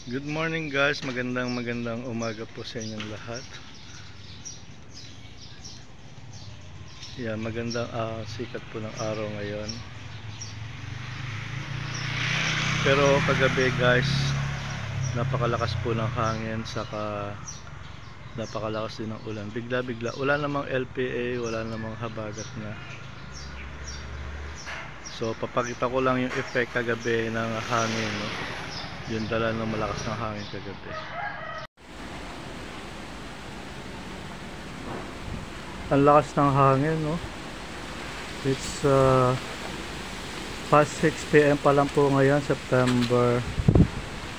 Good morning guys, magandang umaga po sa inyong lahat. Yan, magandang sikat po ng araw ngayon. Pero kagabi guys, napakalakas po ng hangin, saka napakalakas din ng ulan. Bigla-bigla, wala namang LPA, wala namang habagat na. So papakita ko lang yung effect kagabi ng hangin, no? Yung dala ng malakas ng hangin kagabi. Ang lakas ng hangin, no? It's past 6 PM pa lang po ngayon, September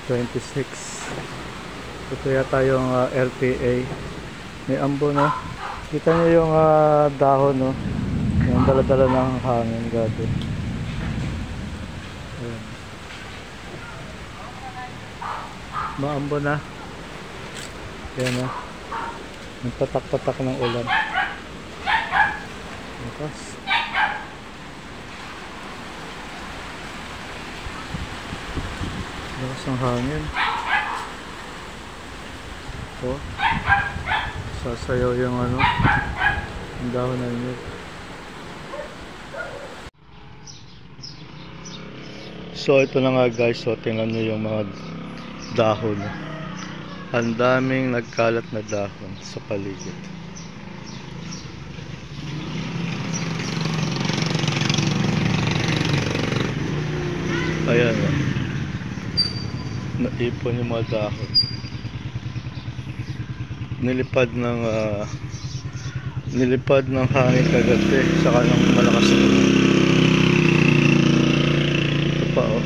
26. Ito yata yung LPA. May ambo, no? Kita nyo yung dahon, no? Yung dala-dala ng hangin, gabi. Ayan. Maambo na. Ayan, no? Yung patak-patak ng ulan. Lakas. Lakas ng hangin. Oh. Sasayaw yung yung dahon na yun. So ito na nga guys, so tingnan nyo yung mga dahon. Ang daming nagkalat na dahon sa paligid. Ayan, naipon yung mga dahon. Nilipad ng hangin kagabi, saka ng malakas na ulan. Ito pa, oh.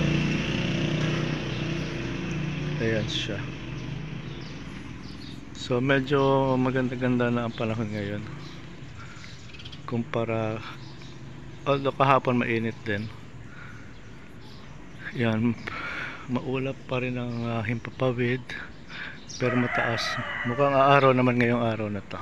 Ayan siya. So medyo maganda-ganda na ang panahon ngayon kumpara, although kahapon mainit din. Yan, maulap pa rin ang himpapawid, pero mataas. Mukhang aaraw naman ngayong araw na to.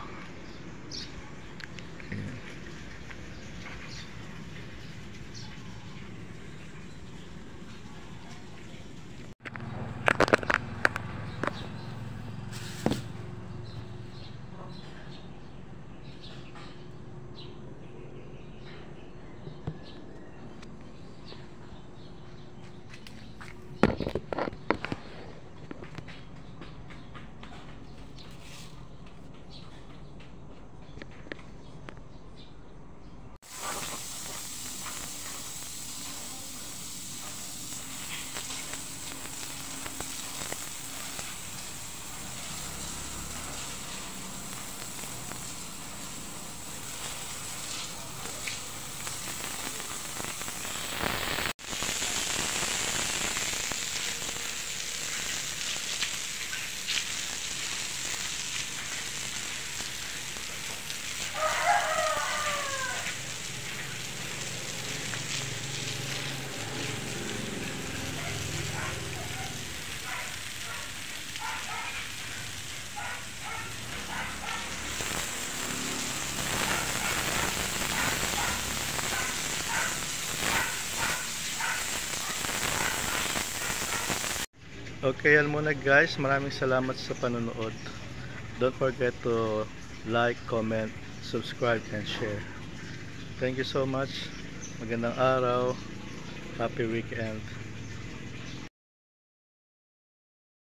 Okay, yan muna guys. Maraming salamat sa panonood. Don't forget to like, comment, subscribe, and share. Thank you so much. Magandang araw. Happy weekend.